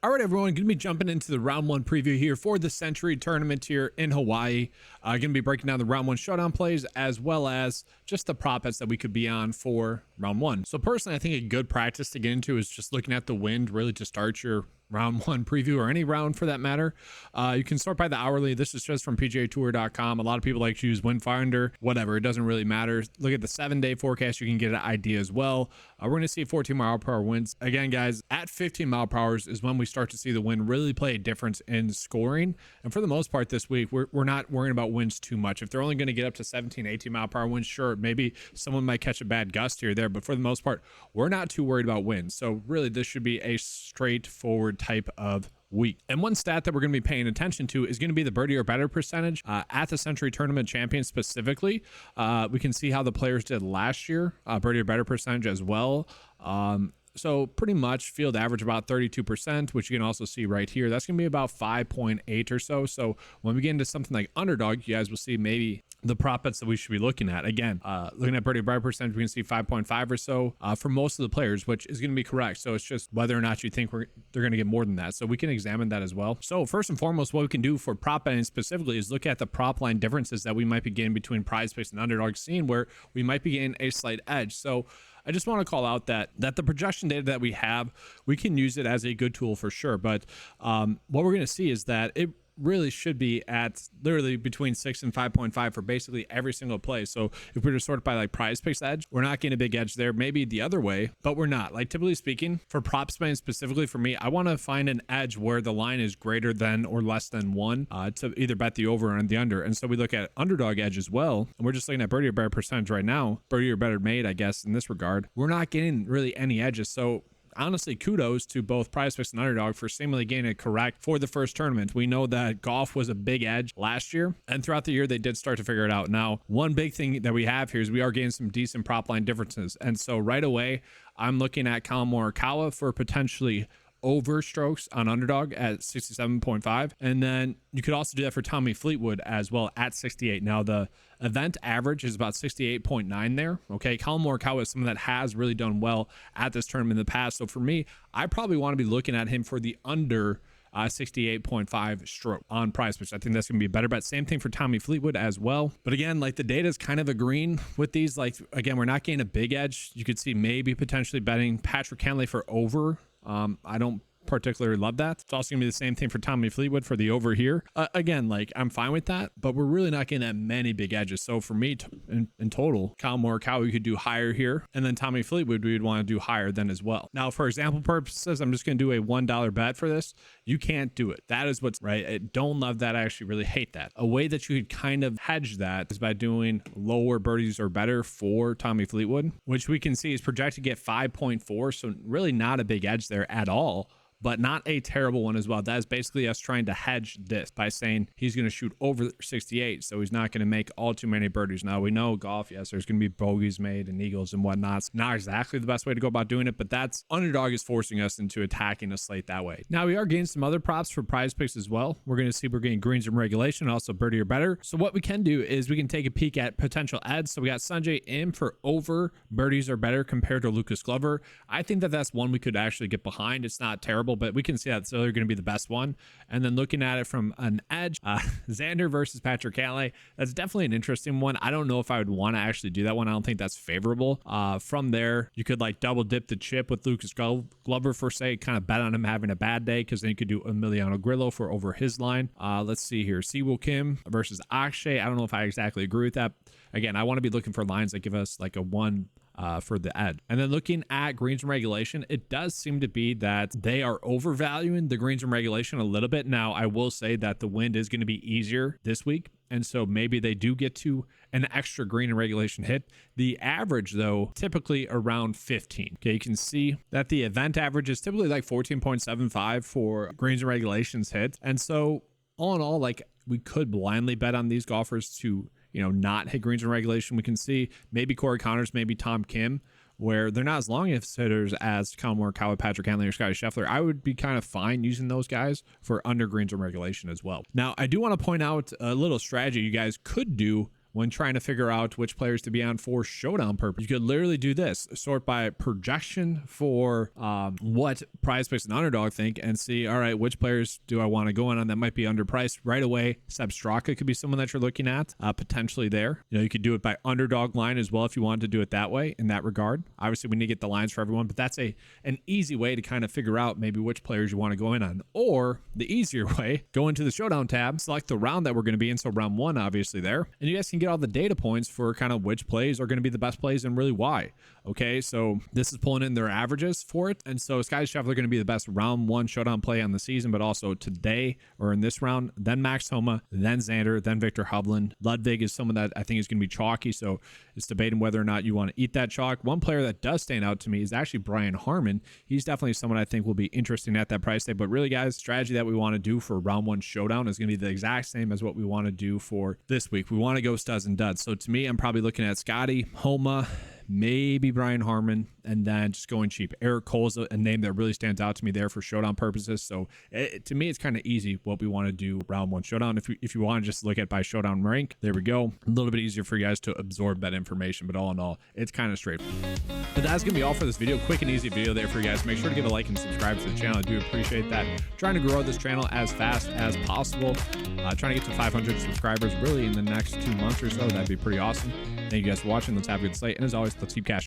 All right, everyone, going to be jumping into the round one preview here for the Sentry tournament here in Hawaii. Going to be breaking down the round one showdown plays as well as just the prop bets that we could be on for round one. So personally, I think a good practice to get into is just looking at the wind really to start your round one preview, or any round for that matter. You can sort by the hourly. This is just from PGAtour.com. A lot of people like to use Wind Finder, whatever, it doesn't really matter. Look at the 7-day forecast, you can get an idea as well. We're going to see 14 mile per hour winds again, guys. At 15 mile per hour is when we start to see the wind really play a difference in scoring. And for the most part this week, we're not worrying about winds too much. If they're only going to get up to 17 18 mile per hour winds, sure, maybe someone might catch a bad gust here or there, but for the most part, we're not too worried about winds. So really, this should be a straightforward type of week. And one stat that we're going to be paying attention to is going to be the birdie or better percentage at the Sentry Tournament Champion specifically. We can see how the players did last year, birdie or better percentage as well. So pretty much field average about 32%, which you can also see right here. That's going to be about 5.8 or so. So when we get into something like Underdog, you guys will see maybe the prop bets that we should be looking at. Again, looking at birdie or better percentage, we can see 5.5 or so for most of the players, which is going to be correct. So it's just whether or not you think they're going to get more than that. So we can examine that as well. So first and foremost, what we can do for prop betting specifically is look at the prop line differences that we might be getting between PrizePicks and Underdog, seeing where we might be getting a slight edge. So I just want to call out that the projection data that we have, we can use it as a good tool for sure. But what we're going to see is that it really should be at literally between 6 and 5.5 for basically every single play. So if we were to sort by like PrizePicks edge, we're not getting a big edge there, maybe the other way, but we're not. Like typically speaking, for prop betting specifically for me, I want to find an edge where the line is greater than or less than 1 to either bet the over or the under. And so we look at Underdog edge as well, and we're just looking at birdie or better percentage right now, birdie or better made, I guess, in this regard. We're not getting really any edges. So honestly, kudos to both PrizePicks and Underdog for seemingly getting it correct for the first tournament. We know that golf was a big edge last year, and throughout the year, they did start to figure it out. Now, one big thing that we have here is we are getting some decent prop line differences. And so right away, I'm looking at Collin Morikawa for potentially over strokes on Underdog at 67.5, and then you could also do that for Tommy Fleetwood as well at 68. Now the event average is about 68.9 there. Okay, Collin Morikawa is someone that has really done well at this tournament in the past, so for me, I probably want to be looking at him for the under 68.5 stroke on PrizePicks. I think that's gonna be a better bet. Same thing for Tommy Fleetwood as well. But again, like the data is kind of agreeing with these. Like again, we're not getting a big edge. You could see maybe potentially betting Patrick Cantlay for over. I don't particularly love that. It's also gonna be the same thing for Tommy Fleetwood for the over here. Again, like I'm fine with that, but we're really not getting that many big edges. So for me, in total, Collin Morikawa, we could do higher here, and then Tommy Fleetwood, we would want to do higher then as well. Now, for example purposes, I'm just gonna do a $1 bet for this. You can't do it. That is what's right. I don't love that. I actually really hate that. A way that you could kind of hedge that is by doing lower birdies or better for Tommy Fleetwood, which we can see is projected to get 5.4. So really not a big edge there at all, but not a terrible one as well. That is basically us trying to hedge this by saying he's going to shoot over 68, so he's not going to make all too many birdies. Now, we know golf, yes, there's going to be bogeys made and eagles and whatnot. It's not exactly the best way to go about doing it, but that's Underdog is forcing us into attacking a slate that way. Now, we are getting some other props for PrizePicks as well. We're going to see we're getting greens in regulation and also birdie or better. So what we can do is we can take a peek at potential ads. So we got Sanjay in for over birdies or better compared to Lucas Glover. I think that that's one we could actually get behind. It's not terrible, but we can see that's really going to be the best one. And then looking at it from an edge, Xander versus Patrick Cantlay, that's definitely an interesting one. I don't know if I would want to actually do that one. I don't think that's favorable. From there, you could like double dip the chip with Lucas Glover for say, kind of bet on him having a bad day, because then you could do Emiliano Grillo for over his line. Let's see here, Siwoo Kim versus Akshay. I don't know if I exactly agree with that. Again, I want to be looking for lines that give us like a 1 for the edge. And then looking at greens and regulation, it does seem to be that they are overvaluing the greens and regulation a little bit. Now, I will say that the wind is going to be easier this week, and so maybe they do get to an extra green and regulation hit. The average, though, typically around 15. Okay, you can see that the event average is typically like 14.75 for greens and regulations hit. And so all in all, like we could blindly bet on these golfers to not hit greens in regulation. We can see maybe Corey Connors, maybe Tom Kim, where they're not as long as hitters as Collin Morikawa, Patrick Cantlay, or Scotty Scheffler. I would be kind of fine using those guys for under greens in regulation as well. Now, I do want to point out a little strategy you guys could do when trying to figure out which players to be on for showdown purpose. You could literally do this, sort by projection for what PrizePicks and Underdog think, and see, all right, which players do I want to go on that might be underpriced right away. Seb Straka could be someone that you're looking at potentially there. You know, you could do it by underdog line as well if you wanted to do it that way in that regard. Obviously, we need to get the lines for everyone, but that's an easy way to kind of figure out maybe which players you want to go in on. Or the easier way, go into the showdown tab, select the round that we're going to be in, so round 1 obviously there, and you guys can get all the data points for kind of which plays are going to be the best plays and really why. Okay, so this is pulling in their averages for it, and so Sky Scheffler going to be the best round 1 showdown play on the season, but also today or in this round, then Max Homa, then Xander, then Victor Hovland. Ludwig is someone that I think is going to be chalky, so it's debating whether or not you want to eat that chalk. One player that does stand out to me is actually Brian Harman. He's definitely someone I think will be interesting at that price tag, but really guys, strategy that we want to do for round 1 showdown is going to be the exact same as what we want to do for this week. We want to go studs and duds. So to me, I'm probably looking at Scotty, Homa, maybe Brian Harman, and then just going cheap. Eric Cole's a name that really stands out to me there for showdown purposes. So to me, it's kind of easy what we want to do round 1 showdown. If you want to just look at by showdown rank, there we go. A little bit easier for you guys to absorb that information, but all in all, it's kind of straightforward. But that's going to be all for this video. Quick and easy video there for you guys. Make sure to give a like and subscribe to the channel. I do appreciate that. Trying to grow this channel as fast as possible. Trying to get to 500 subscribers really in the next 2 months or so. That'd be pretty awesome. Thank you guys for watching. Let's have a good slate. And as always, let's keep cashing.